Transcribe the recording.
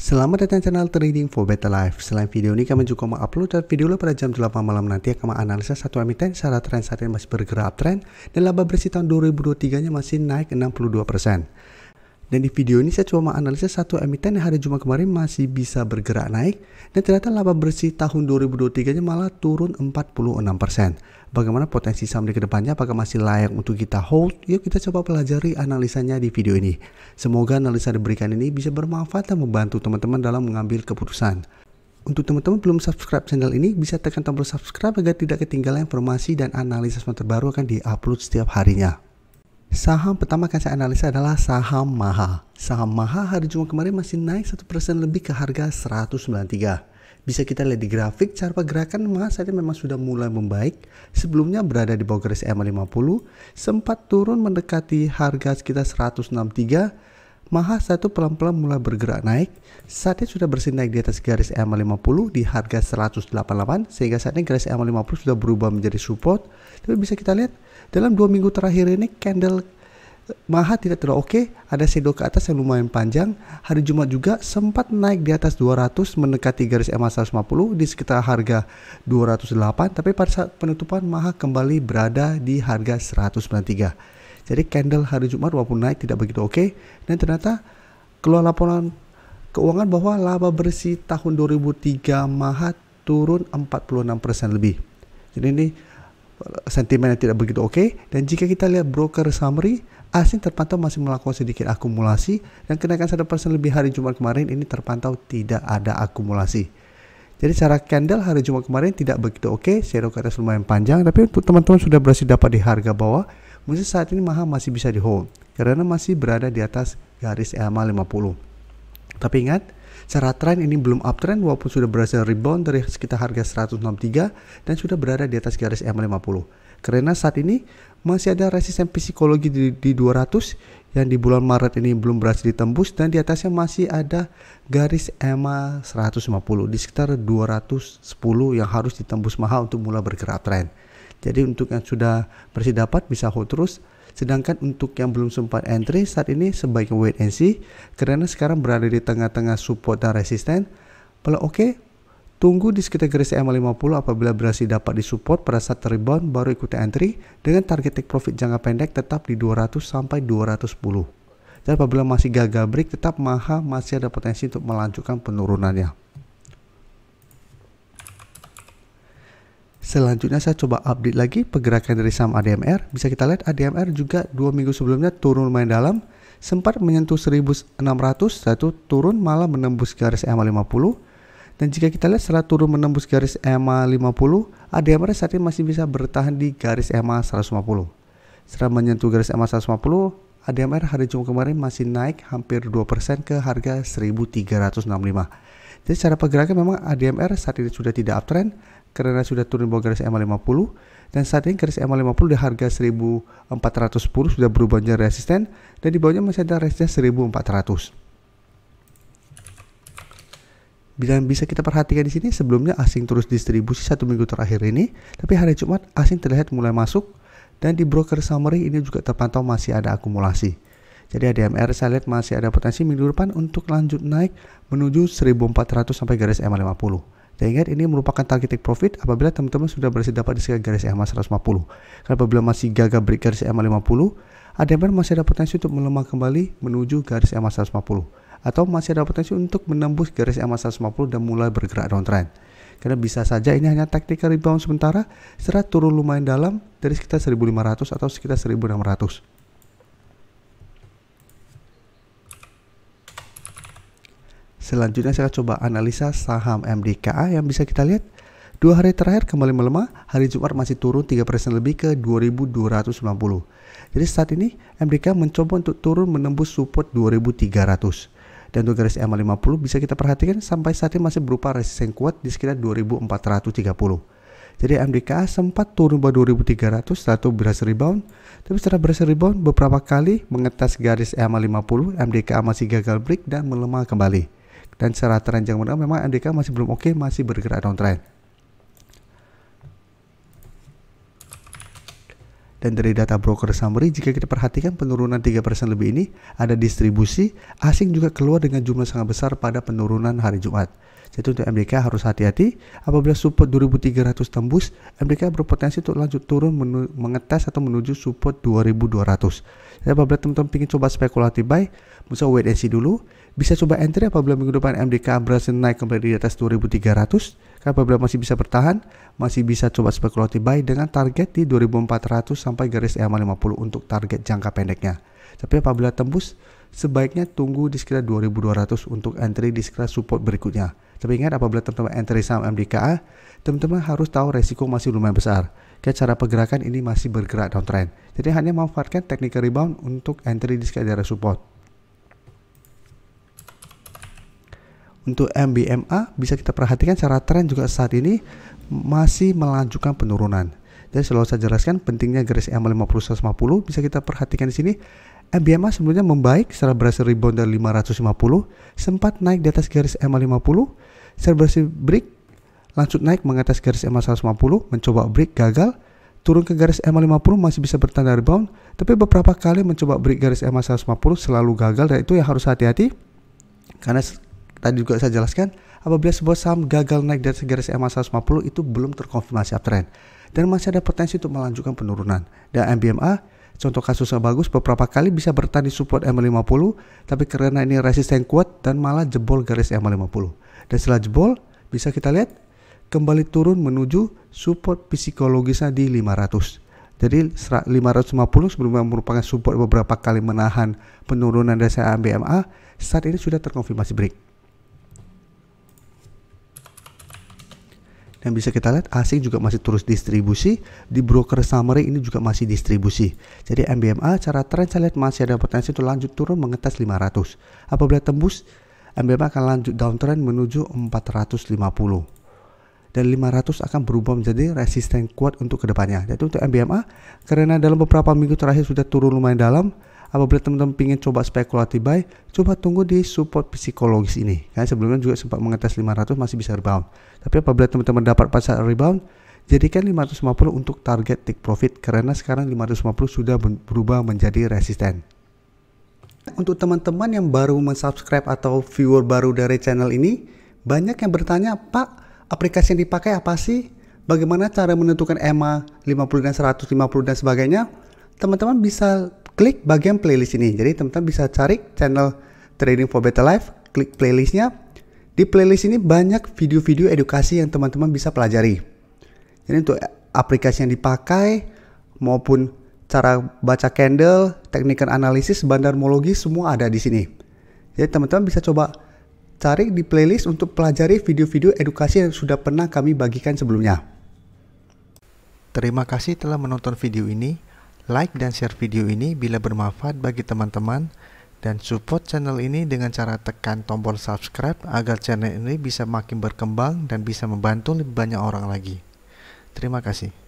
Selamat datang di channel Trading for Better Life. Selain video ini, kami juga mengupload video pada jam 8 malam nanti akan menganalisa satu emiten secara tren saat ini masih bergerak uptrend dan laba bersih tahun 2023-nya masih naik 62%. Dan di video ini saya coba menganalisa satu emiten yang hari Jumat kemarin masih bisa bergerak naik dan ternyata laba bersih tahun 2023-nya malah turun 46%. Bagaimana potensi saham di kedepannya, apakah masih layak untuk kita hold? Yuk kita coba pelajari analisanya di video ini. Semoga analisa diberikan ini bisa bermanfaat dan membantu teman-teman dalam mengambil keputusan. Untuk teman-teman belum subscribe channel ini, bisa tekan tombol subscribe agar tidak ketinggalan informasi dan analisa terbaru akan diupload setiap harinya. Saham pertama akan saya analisa adalah saham MAHA. Saham MAHA hari Jumat kemarin masih naik 1% lebih ke harga 193. Bisa kita lihat di grafik, cara pergerakan MAHA saat ini memang sudah mulai membaik. Sebelumnya berada di bawah garis EMA 50, sempat turun mendekati harga sekitar 163. MAHA satu pelan-pelan mulai bergerak naik. Saat ini sudah bersih naik di atas garis EMA 50 di harga 188, sehingga saat ini garis EMA 50 sudah berubah menjadi support. Tapi bisa kita lihat dalam 2 minggu terakhir ini candle MAHA tidak terlalu oke, ada shadow ke atas yang lumayan panjang. Hari Jumat juga sempat naik di atas 200 mendekati garis EMA 150 di sekitar harga 208, tapi pada saat penutupan MAHA kembali berada di harga 193. Jadi candle hari Jumat walaupun naik tidak begitu oke, dan ternyata keluar laporan keuangan bahwa laba bersih tahun 2003 MAHA turun 46% lebih. Jadi ini sentimen yang tidak begitu oke. Dan jika kita lihat broker summary, asing terpantau masih melakukan sedikit akumulasi, dan kenaikan 1% lebih hari Jumat kemarin ini terpantau tidak ada akumulasi. Jadi cara candle hari Jumat kemarin tidak begitu oke, shadow ke atas lumayan panjang, tapi untuk teman-teman sudah berhasil dapat di harga bawah, mungkin saat ini MAHA masih bisa di hold karena masih berada di atas garis EMA 50. Tapi ingat, secara tren ini belum uptrend walaupun sudah berhasil rebound dari sekitar harga 163 dan sudah berada di atas garis EMA 50. Karena saat ini masih ada resisten psikologi di 200 yang di bulan Maret ini belum berhasil ditembus, dan di atasnya masih ada garis EMA 150 di sekitar 210 yang harus ditembus MAHA untuk mulai bergerak trend. Jadi untuk yang sudah bersih dapat bisa hold terus. Sedangkan untuk yang belum sempat entry saat ini sebaiknya wait and see karena sekarang berada di tengah-tengah support dan resisten. Kalau oke, tunggu di sekitar garis EMA 50. Apabila berhasil dapat di support pada saat rebound baru ikuti entry dengan target take profit jangka pendek tetap di 200 sampai 210. Dan apabila masih gagal break, tetap MAHA masih ada potensi untuk melanjutkan penurunannya. Selanjutnya saya coba update lagi pergerakan dari saham ADMR. Bisa kita lihat ADMR juga 2 minggu sebelumnya turun lumayan dalam, sempat menyentuh 1600, satu turun malah menembus garis EMA 50. Dan jika kita lihat setelah turun menembus garis EMA 50, ADMR saat ini masih bisa bertahan di garis EMA 150. Setelah menyentuh garis EMA 150, ADMR hari Jumat kemarin masih naik hampir 2% ke harga 1365. Jadi secara pergerakan memang ADMR saat ini sudah tidak uptrend karena sudah turun bawah garis EMA 50, dan saat ini garis EMA 50 di harga 1410 sudah berubah menjadi resisten, dan di bawahnya masih ada resisten 1400. Dan bisa kita perhatikan di sini sebelumnya asing terus distribusi 1 minggu terakhir ini, tapi hari Jumat asing terlihat mulai masuk, dan di broker summary ini juga terpantau masih ada akumulasi. Jadi ADMR saya lihat masih ada potensi minggu depan untuk lanjut naik menuju 1400 sampai garis EMA 50. Dan ingat, ini merupakan target take profit apabila teman-teman sudah berhasil dapat di sekitar garis EMA 150. Karena apabila masih gagal break garis EMA 50, ADMR masih ada potensi untuk melemah kembali menuju garis EMA 150. Atau masih ada potensi untuk menembus garis EMA 150 dan mulai bergerak downtrend. Karena bisa saja ini hanya tactical rebound sementara setelah turun lumayan dalam dari sekitar 1500 atau sekitar 1600. Selanjutnya saya coba analisa saham MDKA yang bisa kita lihat 2 hari terakhir kembali melemah, hari Jumat masih turun 3% lebih ke 2290. Jadi saat ini MDKA mencoba untuk turun menembus support 2300. Dan untuk garis EMA 50 bisa kita perhatikan sampai saat ini masih berupa resisten kuat di sekitar 2430. Jadi MDKA sempat turun bawah 2300 setelah itu berhasil rebound, tapi setelah berhasil rebound beberapa kali mengetas garis EMA 50, MDKA masih gagal break dan melemah kembali. Dan secara tren jangka menengah memang MDKA masih belum oke, masih bergerak downtrend. Dan dari data broker summary, jika kita perhatikan penurunan 3% lebih ini ada distribusi, asing juga keluar dengan jumlah sangat besar pada penurunan hari Jumat. Jadi untuk MDK harus hati-hati, apabila support 2300 tembus, MDK berpotensi untuk lanjut turun mengetes atau menuju support 2200. Jadi apabila teman-teman ingin coba spekulatif buy, bisa wait and see dulu. Bisa coba entry apabila minggu depan MDK berhasil naik kembali di atas 2300. Apabila masih bisa bertahan, masih bisa coba spekulatif buy dengan target di 2400 sampai garis EMA 50 untuk target jangka pendeknya. Tapi apabila tembus, sebaiknya tunggu di sekitar 2200 untuk entry di sekitar support berikutnya. Tapi ingat, apabila teman-teman entry saham MDKA, teman-teman harus tahu resiko masih lumayan besar. Kayak cara pergerakan ini masih bergerak downtrend. Jadi hanya manfaatkan technical rebound untuk entry di sekitar daerah support. Untuk MBMA bisa kita perhatikan secara tren juga saat ini masih melanjutkan penurunan. Jadi selalu saya jelaskan pentingnya garis EMA 50 150. Bisa kita perhatikan di sini MBMA sebelumnya membaik setelah berhasil rebound dari 550, sempat naik di atas garis EMA 50, setelah berhasil break lanjut naik mengatas garis EMA 150, mencoba break gagal, turun ke garis EMA 50 masih bisa bertanda rebound, tapi beberapa kali mencoba break garis EMA 150 selalu gagal, dan itu yang harus hati-hati karena tadi juga saya jelaskan, apabila sebuah saham gagal naik dari garis EMA 150 itu belum terkonfirmasi uptrend dan masih ada potensi untuk melanjutkan penurunan. Dan MBMA contoh kasus yang bagus, beberapa kali bisa bertahan di support EMA 50, tapi karena ini resisten kuat dan malah jebol garis EMA 50. Dan setelah jebol, bisa kita lihat kembali turun menuju support psikologisnya di 500. Jadi 550 sebelumnya merupakan support beberapa kali menahan penurunan dari MBMA, saat ini sudah terkonfirmasi break. Dan bisa kita lihat asing juga masih terus distribusi, di broker summary ini juga masih distribusi. Jadi MBMA cara tren saya lihat masih ada potensi untuk lanjut turun mengetes 500. Apabila tembus, MBMA akan lanjut downtrend menuju 450. Dan 500 akan berubah menjadi resisten kuat untuk kedepannya. Jadi untuk MBMA, karena dalam beberapa minggu terakhir sudah turun lumayan dalam, apabila teman-teman ingin coba spekulatif buy, coba tunggu di support psikologis ini. Karena sebelumnya juga sempat mengetes 500 masih bisa rebound. Tapi apabila teman-teman dapat pasar rebound, jadikan 550 untuk target take profit karena sekarang 550 sudah berubah menjadi resisten. Untuk teman-teman yang baru mensubscribe atau viewer baru dari channel ini, banyak yang bertanya, Pak, aplikasi yang dipakai apa sih? Bagaimana cara menentukan EMA 50 dan 150 dan sebagainya? Teman-teman bisa klik bagian playlist ini. Jadi teman-teman bisa cari channel Trading for Better Life, klik playlistnya. Di playlist ini banyak video-video edukasi yang teman-teman bisa pelajari. Jadi untuk aplikasi yang dipakai maupun cara baca candle, teknikal analisis, bandarmologi semua ada di sini. Jadi teman-teman bisa coba cari di playlist untuk pelajari video-video edukasi yang sudah pernah kami bagikan sebelumnya. Terima kasih telah menonton video ini. Like dan share video ini bila bermanfaat bagi teman-teman, dan support channel ini dengan cara tekan tombol subscribe agar channel ini bisa makin berkembang dan bisa membantu lebih banyak orang lagi. Terima kasih.